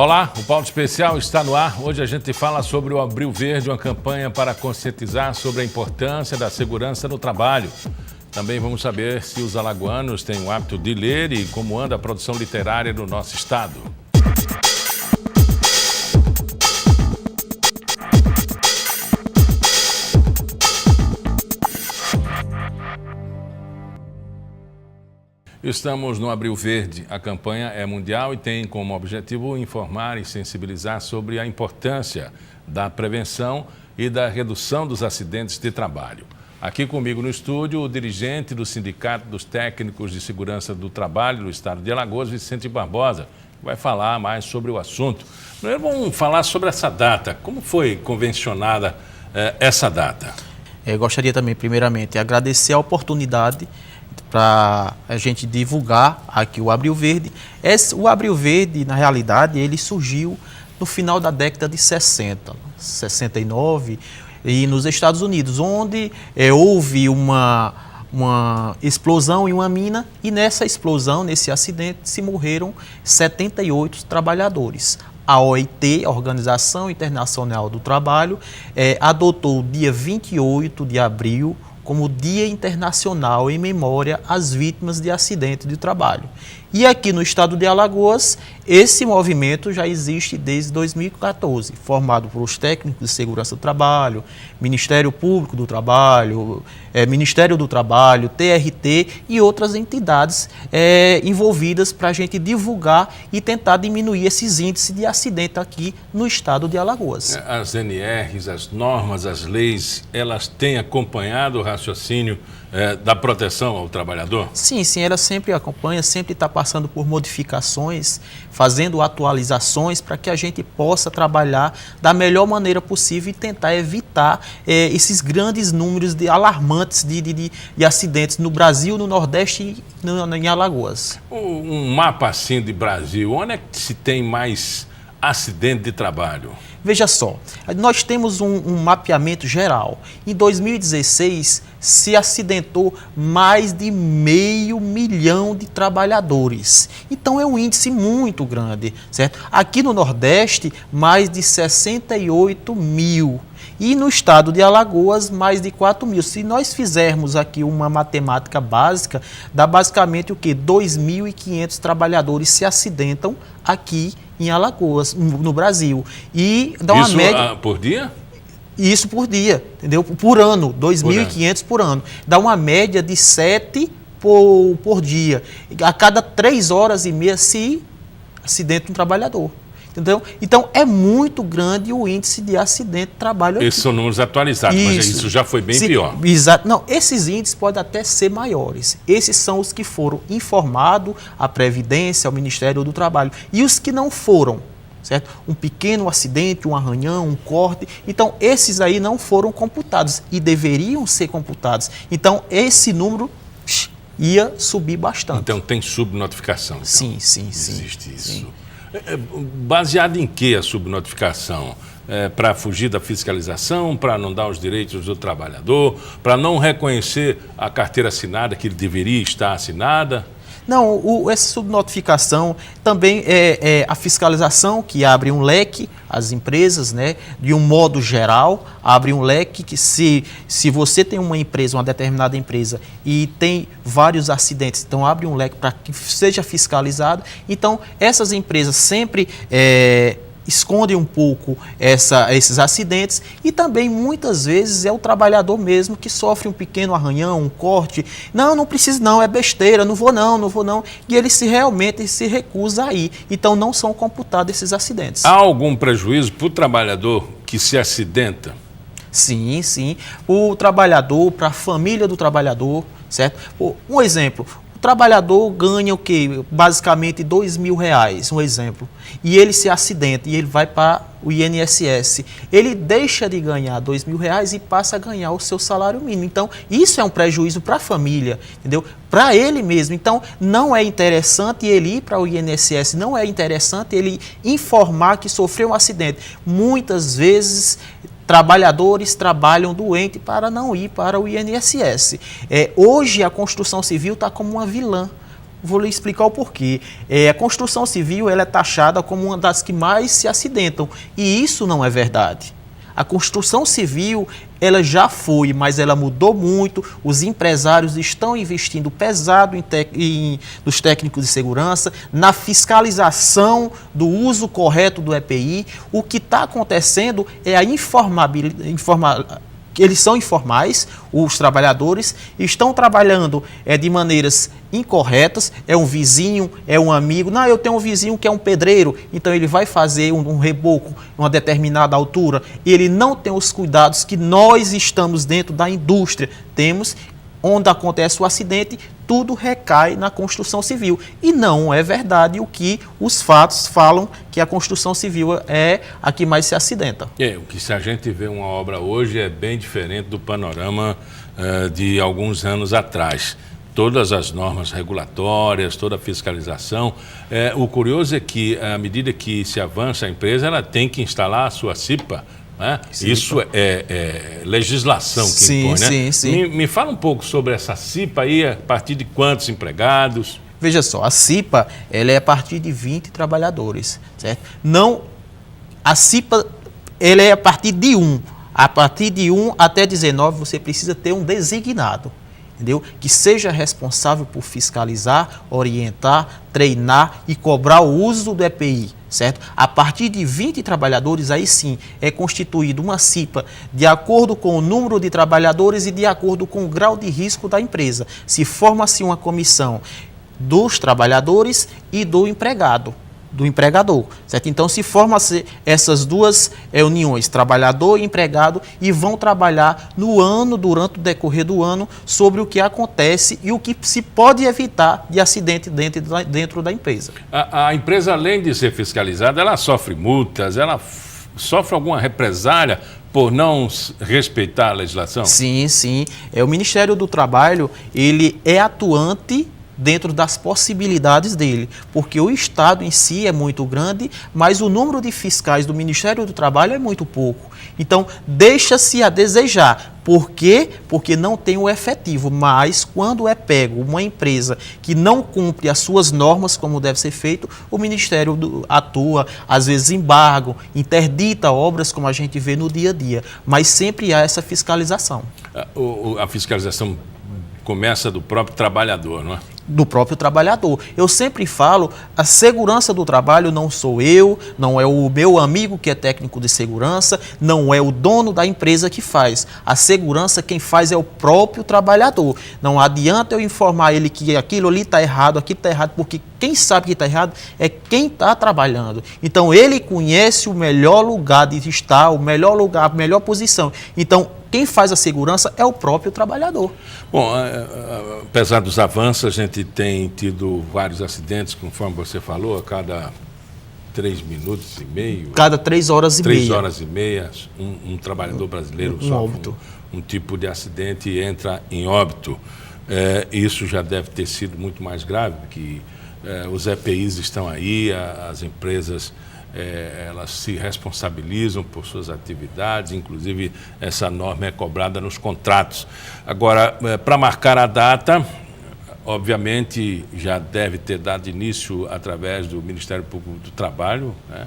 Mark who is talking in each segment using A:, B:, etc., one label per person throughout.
A: Olá, o Pauta Especial está no ar. Hoje a gente fala sobre o Abril Verde, uma campanha para conscientizar sobre a importância da segurança no trabalho. Também vamos saber se os alagoanos têm o hábito de ler e como anda a produção literária no nosso estado. Estamos no Abril Verde. A campanha é mundial e tem como objetivo informar e sensibilizar sobre a importância da prevenção e da redução dos acidentes de trabalho. Aqui comigo no estúdio, o dirigente do Sindicato dos Técnicos de Segurança do Trabalho do Estado de Alagoas, Vicente Barbosa, que vai falar mais sobre o assunto. Primeiro vamos falar sobre essa data. Como foi convencionada essa data?
B: Eu gostaria também, primeiramente, de agradecer a oportunidade para a gente divulgar aqui o Abril Verde. O Abril Verde, na realidade, ele surgiu no final da década de 60, 69, e nos Estados Unidos, onde houve uma explosão em uma mina, e nessa explosão, nesse acidente, se morreram 78 trabalhadores. A OIT, a Organização Internacional do Trabalho, adotou o dia 28 de abril como Dia Internacional em memória às vítimas de acidente de trabalho. E aqui no estado de Alagoas, esse movimento já existe desde 2014, formado por os técnicos de segurança do trabalho, Ministério Público do Trabalho, Ministério do Trabalho, TRT e outras entidades envolvidas para a gente divulgar e tentar diminuir esses índices de acidente aqui no estado de Alagoas.
A: As NRs, as normas, as leis, elas têm acompanhado o raciocínio da proteção ao trabalhador?
B: Sim, ela sempre acompanha, sempre está passando por modificações, fazendo atualizações para que a gente possa trabalhar da melhor maneira possível e tentar evitar esses grandes números alarmantes de acidentes no Brasil, no Nordeste e em Alagoas.
A: Um mapa assim de Brasil, onde é que se tem mais acidente de trabalho?
B: Veja só, nós temos um mapeamento geral. Em 2016, se acidentou mais de 500 mil de trabalhadores. Então, é um índice muito grande, certo? Aqui no Nordeste, mais de 68 mil. E no estado de Alagoas, mais de 4 mil. Se nós fizermos aqui uma matemática básica, dá basicamente o quê? 2.500 trabalhadores se acidentam aqui em Alagoas, no Brasil. E dá uma média...
A: por dia?
B: Isso por dia, entendeu? Por ano, 2.500 por ano. Dá uma média de 7 por dia. A cada 3 horas e meia se acidenta um trabalhador. Entendeu? Então, é muito grande o índice de acidente de trabalho.
A: Esses são números atualizados, mas isso já foi bem pior.
B: Exato. Não, esses índices podem até ser maiores. Esses são os que foram informados à Previdência, ao Ministério do Trabalho. E os que não foram, certo? Um pequeno acidente, um arranhão, um corte. Então, esses aí não foram computados e deveriam ser computados. Então, esse número ia subir bastante.
A: Então, tem subnotificação. Então.
B: Sim.
A: Existe isso.
B: Sim.
A: Baseado em que a subnotificação? Para fugir da fiscalização, para não dar os direitos do trabalhador, para não reconhecer a carteira assinada que ele deveria estar assinada?
B: Não, essa subnotificação também é a fiscalização que abre um leque às empresas, né? De um modo geral, abre um leque que se você tem uma empresa, uma determinada empresa, e tem vários acidentes, então abre um leque para que seja fiscalizado. Então, essas empresas sempre escondem um pouco esses acidentes e também muitas vezes é o trabalhador mesmo que sofre um pequeno arranhão, um corte. Não precisa não, é besteira, não vou não. E ele realmente se recusa a ir. Então não são computados esses acidentes.
A: Há algum prejuízo para o trabalhador que se acidenta?
B: Sim. O trabalhador, para a família do trabalhador, certo? Um exemplo. O trabalhador ganha o quê? Basicamente R$2.000, um exemplo. E ele se acidenta e ele vai para o INSS. Ele deixa de ganhar R$2.000 e passa a ganhar o seu salário mínimo. Então, isso é um prejuízo para a família, entendeu? Para ele mesmo. Então, não é interessante ele ir para o INSS, não é interessante ele informar que sofreu um acidente. Muitas vezes trabalhadores trabalham doente para não ir para o INSS. Hoje a construção civil está como uma vilã. Vou lhe explicar o porquê. A construção civil ela é taxada como uma das que mais se acidentam, e isso não é verdade. A construção civil, ela já foi, mas ela mudou muito. Os empresários estão investindo pesado nos técnicos de segurança, na fiscalização do uso correto do EPI. O que está acontecendo é a eles são informais, os trabalhadores estão trabalhando de maneiras incorretas, é um vizinho, é um amigo. Não, eu tenho um vizinho que é um pedreiro, então ele vai fazer um reboco em uma determinada altura, e ele não tem os cuidados que nós estamos dentro da indústria temos. Onde acontece o acidente, tudo recai na construção civil. E não é verdade o que os fatos falam, que a construção civil é a que mais se acidenta.
A: O que se a gente vê uma obra hoje é bem diferente do panorama de alguns anos atrás. Todas as normas regulatórias, toda a fiscalização. O curioso é que, à medida que se avança a empresa, ela tem que instalar a sua CIPA. Isso é legislação que impõe, né? Sim. Me fala um pouco sobre essa CIPA aí, a partir de quantos empregados?
B: Veja só, a CIPA ela é a partir de 20 trabalhadores, certo? Não, a CIPA ela é a partir de 1. A partir de 1 até 19 você precisa ter um designado, entendeu? Que seja responsável por fiscalizar, orientar, treinar e cobrar o uso do EPI. Certo? A partir de 20 trabalhadores, aí sim, é constituída uma CIPA de acordo com o número de trabalhadores e de acordo com o grau de risco da empresa. Se forma-se uma comissão dos trabalhadores e do empregador. Certo? Então, se formam-se essas duas uniões, trabalhador e empregado, e vão trabalhar no ano, durante o decorrer do ano, sobre o que acontece e o que se pode evitar de acidente dentro da empresa.
A: A empresa, além de ser fiscalizada, ela sofre multas, ela sofre alguma represália por não respeitar a legislação?
B: Sim. O Ministério do Trabalho, ele é atuante dentro das possibilidades dele, porque o Estado em si é muito grande, mas o número de fiscais do Ministério do Trabalho é muito pouco. Então, deixa-se a desejar. Por quê? Porque não tem o efetivo, mas quando é pego uma empresa que não cumpre as suas normas como deve ser feito, o Ministério atua, às vezes embargo, interdita obras como a gente vê no dia a dia, mas sempre há essa fiscalização.
A: A fiscalização começa do próprio trabalhador, não é?
B: Do próprio trabalhador. Eu sempre falo, a segurança do trabalho não sou eu, não é o meu amigo que é técnico de segurança, não é o dono da empresa que faz. A segurança quem faz é o próprio trabalhador. Não adianta eu informar ele que aquilo ali está errado, aquilo está errado, porque quem sabe que está errado é quem está trabalhando. Então ele conhece o melhor lugar de estar, o melhor lugar, a melhor posição. Então quem faz a segurança é o próprio trabalhador.
A: Bom, apesar dos avanços, a gente tem tido vários acidentes, conforme você falou, a cada 3 minutos e meio.
B: Cada 3 horas e meia.
A: 3 horas e meia, um trabalhador brasileiro sofre um tipo de acidente e entra em óbito. Isso já deve ter sido muito mais grave, porque os EPIs estão aí, as empresas elas se responsabilizam por suas atividades, inclusive essa norma é cobrada nos contratos. Agora, para marcar a data, obviamente já deve ter dado início através do Ministério Público do Trabalho, né?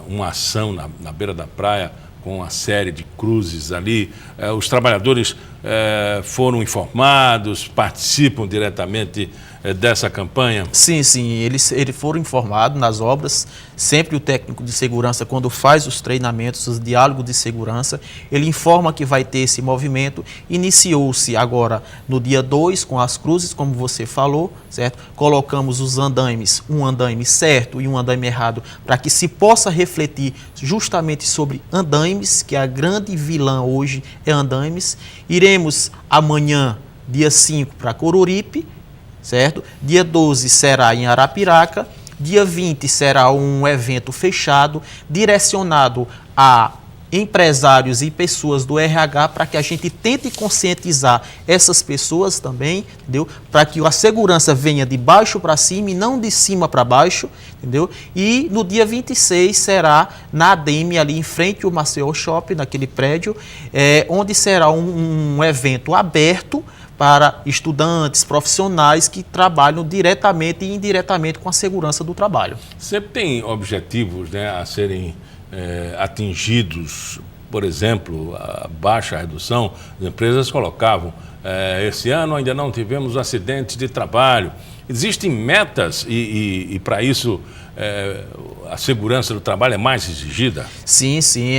A: Uma ação na beira da praia com uma série de cruzes ali. Os trabalhadores foram informados, participam diretamente dessa campanha?
B: Sim, eles foram informados nas obras. Sempre o técnico de segurança, quando faz os treinamentos, os diálogos de segurança, ele informa que vai ter esse movimento. Iniciou-se agora no dia 2 com as cruzes, como você falou, certo? Colocamos os andaimes, um andaime certo e um andaime errado, para que se possa refletir justamente sobre andaimes, que a grande vilã hoje é andaimes. Iremos amanhã, dia 5, para Coruripe, certo? Dia 12 será em Arapiraca, dia 20 será um evento fechado, direcionado a empresários e pessoas do RH, para que a gente tente conscientizar essas pessoas também, entendeu? Para que a segurança venha de baixo para cima e não de cima para baixo, entendeu? E no dia 26 será na ADEME, ali em frente ao Maceió Shopping, naquele prédio, onde será um evento aberto para estudantes, profissionais que trabalham diretamente e indiretamente com a segurança do trabalho.
A: Sempre tem objetivos, né, a serem atingidos. Por exemplo, a baixa redução, as empresas colocavam, esse ano ainda não tivemos acidentes de trabalho. Existem metas e para isso a segurança do trabalho é mais exigida?
B: Sim, sim.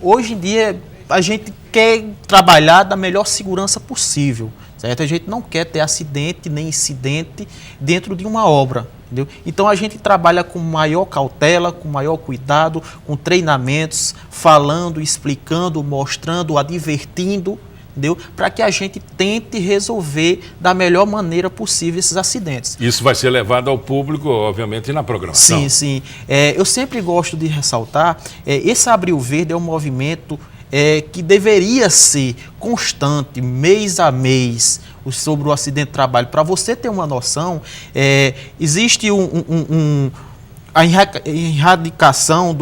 B: Hoje em dia a gente quer trabalhar da melhor segurança possível, certo? A gente não quer ter acidente nem incidente dentro de uma obra. Entendeu? Então a gente trabalha com maior cautela, com maior cuidado, com treinamentos, falando, explicando, mostrando, advertindo, entendeu? Para que a gente tente resolver da melhor maneira possível esses acidentes.
A: Isso vai ser levado ao público, obviamente, na programação.
B: Sim, sim. Eu sempre gosto de ressaltar, esse Abril Verde é um movimento que deveria ser constante, mês a mês, sobre o acidente de trabalho. Para você ter uma noção, existe a erradicação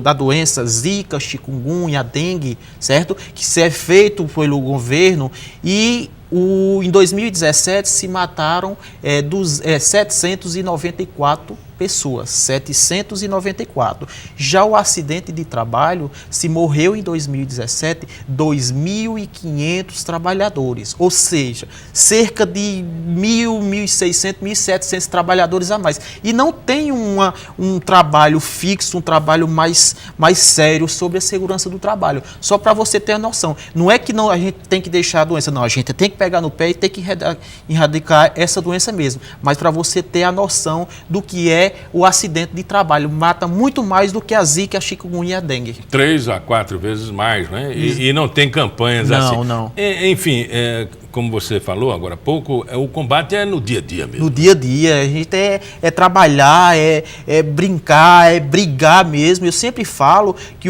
B: da doença Zika, chikungunya, dengue, certo? Que é feito pelo governo e em 2017 se mataram 794 pessoas, 794. Já o acidente de trabalho, se morreu em 2017, 2.500 trabalhadores, ou seja, cerca de 1.600, 1.700 trabalhadores a mais. E não tem um trabalho fixo, um trabalho mais sério sobre a segurança do trabalho. Só para você ter a noção. Não é que não, a gente tem que deixar a doença, não, a gente tem que pegar no pé e tem que erradicar essa doença mesmo. Mas para você ter a noção do que é o acidente de trabalho, mata muito mais do que a zika, a chikungunya e a dengue. 3 a 4 vezes mais, né? E não tem campanhas assim.
A: Não. Enfim, como você falou agora há pouco, o combate é no dia a dia mesmo.
B: No dia a dia, a gente é trabalhar, brincar, brigar mesmo. Eu sempre falo que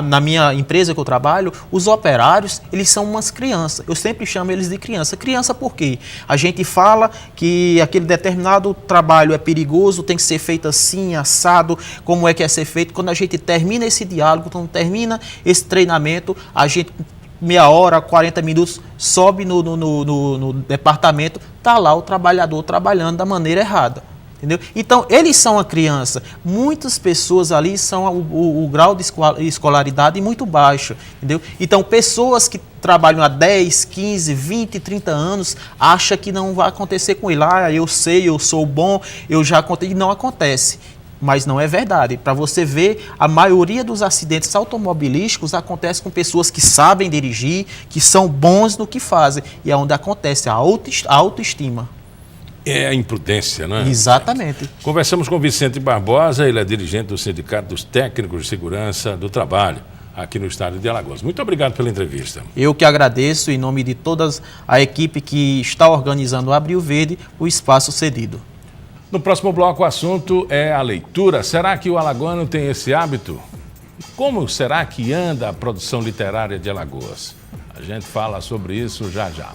B: na minha empresa que eu trabalho, os operários, eles são umas crianças. Eu sempre chamo eles de criança. Criança por quê? A gente fala que aquele determinado trabalho é perigoso, tem que ser feito assim, assado, como é que é ser feito. Quando a gente termina esse diálogo, quando termina esse treinamento, a gente, meia hora, 40 minutos, sobe no departamento, está lá o trabalhador trabalhando da maneira errada. Entendeu? Então, eles são a criança. Muitas pessoas ali são o grau de escolaridade muito baixo. Entendeu? Então, pessoas que trabalham há 10, 15, 20, 30 anos acham que não vai acontecer com ele. Eu sei, eu sou bom, eu já contei. E não acontece. Mas não é verdade. Para você ver, a maioria dos acidentes automobilísticos acontece com pessoas que sabem dirigir, que são bons no que fazem. E é onde acontece a autoestima.
A: É a imprudência, né?
B: Exatamente.
A: Conversamos com Vicente Barbosa, ele é dirigente do Sindicato dos Técnicos de Segurança do Trabalho, aqui no estado de Alagoas. Muito obrigado pela entrevista.
B: Eu que agradeço, em nome de toda a equipe que está organizando o Abril Verde, o espaço cedido.
A: No próximo bloco, o assunto é a leitura. Será que o alagoano tem esse hábito? Como será que anda a produção literária de Alagoas? A gente fala sobre isso já já.